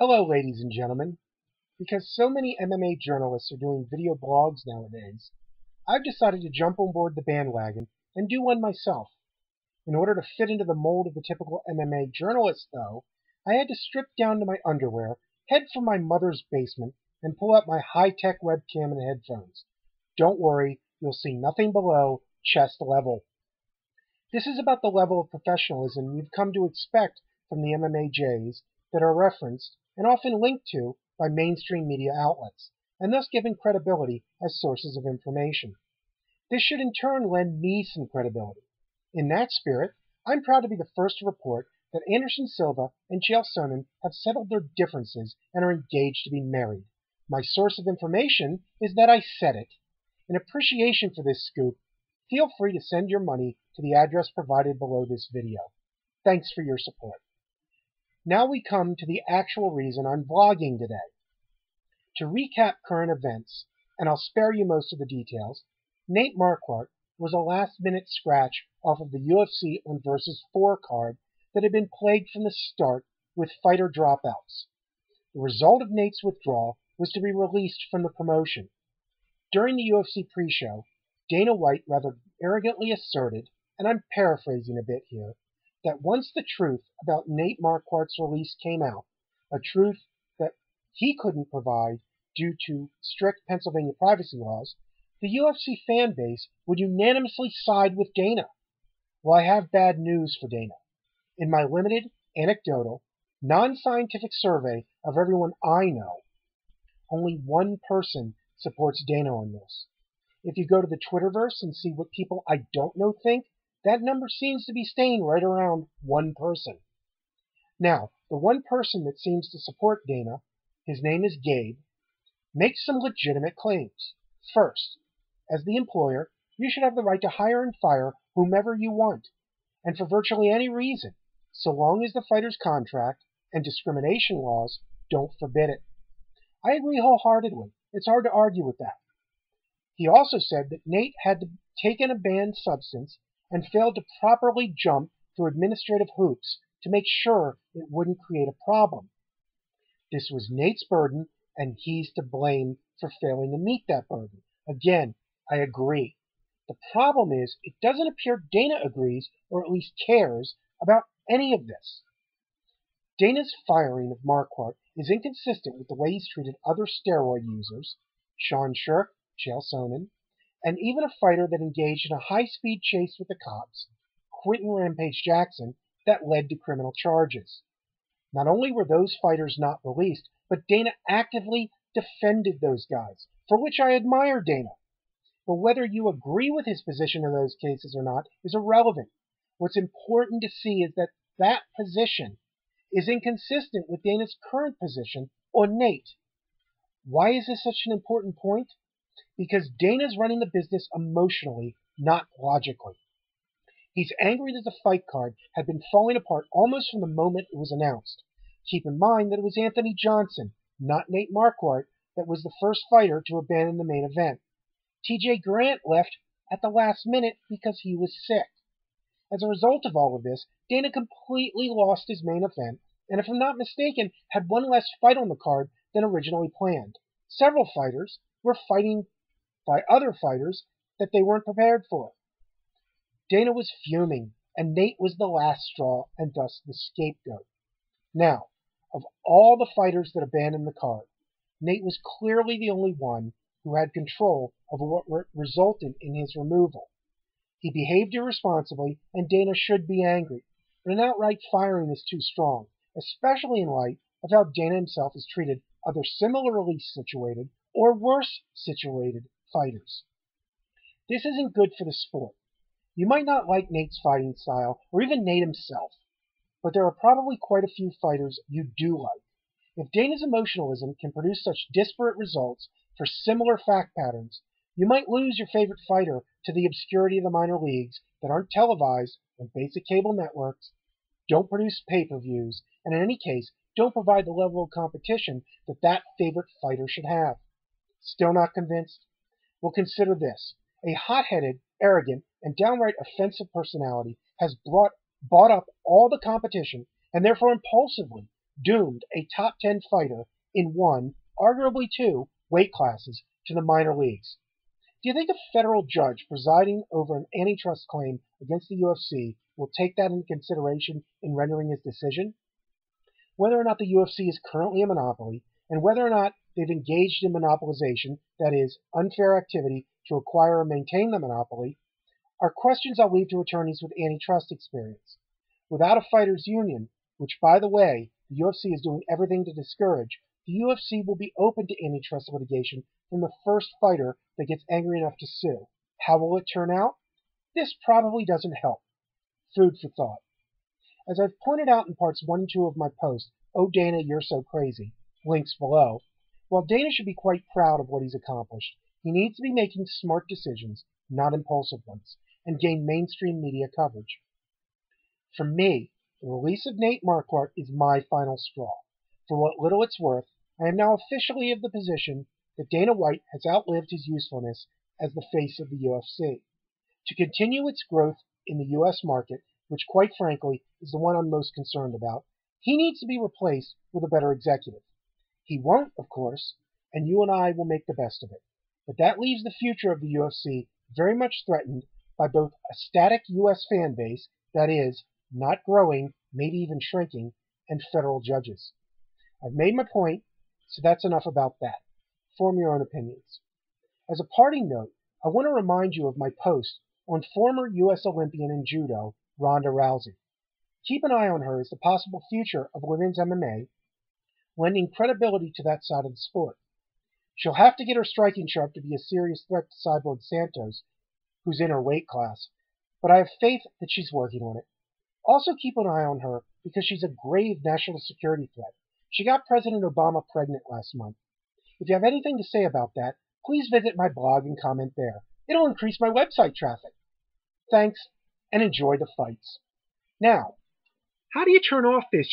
Hello, ladies and gentlemen. Because so many MMA journalists are doing video blogs nowadays, I've decided to jump on board the bandwagon and do one myself. In order to fit into the mold of the typical MMA journalist, though, I had to strip down to my underwear, head for my mother's basement, and pull out my high-tech webcam and headphones. Don't worry, you'll see nothing below chest level. This is about the level of professionalism you've come to expect from the MMA Js that are referenced and often linked to by mainstream media outlets, and thus given credibility as sources of information. This should in turn lend me some credibility. In that spirit, I'm proud to be the first to report that Anderson Silva and Chael Sonnen have settled their differences and are engaged to be married. My source of information is that I said it. In appreciation for this scoop, feel free to send your money to the address provided below this video. Thanks for your support. Now we come to the actual reason I'm vlogging today. To recap current events, and I'll spare you most of the details, Nate Marquardt was a last-minute scratch off of the UFC on Versus 4 card that had been plagued from the start with fighter dropouts. The result of Nate's withdrawal was to be released from the promotion. During the UFC pre-show, Dana White rather arrogantly asserted, and I'm paraphrasing a bit here, that once the truth about Nate Marquardt's release came out, a truth that he couldn't provide due to strict Pennsylvania privacy laws, the UFC fan base would unanimously side with Dana. Well, I have bad news for Dana. In my limited, anecdotal, non-scientific survey of everyone I know, only one person supports Dana on this. If you go to the Twitterverse and see what people I don't know think, that number seems to be staying right around one person. Now, the one person that seems to support Dana, his name is Gabe, makes some legitimate claims. First, as the employer, you should have the right to hire and fire whomever you want, and for virtually any reason, so long as the fighter's contract and discrimination laws don't forbid it. I agree wholeheartedly. It's hard to argue with that. He also said that Nate had taken a banned substance and failed to properly jump through administrative hoops to make sure it wouldn't create a problem. This was Nate's burden, and he's to blame for failing to meet that burden. Again, I agree. The problem is, it doesn't appear Dana agrees, or at least cares, about any of this. Dana's firing of Marquardt is inconsistent with the way he's treated other steroid users, Sean Shirk, Chael Sonnen, and even a fighter that engaged in a high-speed chase with the cops, Quentin Rampage Jackson, that led to criminal charges. Not only were those fighters not released, but Dana actively defended those guys, for which I admire Dana. But whether you agree with his position in those cases or not is irrelevant. What's important to see is that that position is inconsistent with Dana's current position on Nate. Why is this such an important point? Because Dana's running the business emotionally, not logically. He's angry that the fight card had been falling apart almost from the moment it was announced. Keep in mind that it was Anthony Johnson, not Nate Marquardt, that was the first fighter to abandon the main event. TJ Grant left at the last minute because he was sick. As a result of all of this, Dana completely lost his main event, and if I'm not mistaken, had one less fight on the card than originally planned. Several fighters were fighting by other fighters that they weren't prepared for. Dana was fuming, and Nate was the last straw, and thus the scapegoat. Now, of all the fighters that abandoned the card, Nate was clearly the only one who had control of what resulted in his removal. He behaved irresponsibly, and Dana should be angry, but an outright firing is too strong, especially in light of how Dana himself has treated other similarly situated or worse situated fighters. This isn't good for the sport. You might not like Nate's fighting style, or even Nate himself, but there are probably quite a few fighters you do like. If Dana's emotionalism can produce such disparate results for similar fact patterns, you might lose your favorite fighter to the obscurity of the minor leagues that aren't televised on basic cable networks, don't produce pay-per-views, and in any case, don't provide the level of competition that that favorite fighter should have. Still not convinced? Well, consider this. A hot-headed, arrogant, and downright offensive personality has bought up all the competition and therefore impulsively doomed a top 10 fighter in one, arguably two, weight classes to the minor leagues. Do you think a federal judge presiding over an antitrust claim against the UFC will take that into consideration in rendering his decision? Whether or not the UFC is currently a monopoly, and whether or not they've engaged in monopolization, that is, unfair activity to acquire or maintain the monopoly, are questions I'll leave to attorneys with antitrust experience. Without a fighters union, which, by the way, the UFC is doing everything to discourage, the UFC will be open to antitrust litigation from the first fighter that gets angry enough to sue. How will it turn out? This probably doesn't help. Food for thought. As I've pointed out in parts 1 and 2 of my post, Oh Dana, You're So Crazy, links below, while Dana should be quite proud of what he's accomplished, he needs to be making smart decisions, not impulsive ones, and gain mainstream media coverage. For me, the release of Nate Marquardt is my final straw. For what little it's worth, I am now officially of the position that Dana White has outlived his usefulness as the face of the UFC. To continue its growth in the US market, which quite frankly is the one I'm most concerned about, he needs to be replaced with a better executive. He won't, of course, and you and I will make the best of it. But that leaves the future of the UFC very much threatened by both a static US fan base, that is, not growing, maybe even shrinking, and federal judges. I've made my point, so that's enough about that. Form your own opinions. As a parting note, I want to remind you of my post on former U.S. Olympian in judo, Ronda Rousey. Keep an eye on her as the possible future of women's MMA, lending credibility to that side of the sport. She'll have to get her striking sharp to be a serious threat to Cyborg Santos, who's in her weight class, but I have faith that she's working on it. Also keep an eye on her because she's a grave national security threat. She got President Obama pregnant last month. If you have anything to say about that, please visit my blog and comment there. It'll increase my website traffic. Thanks, and enjoy the fights. Now, how do you turn off this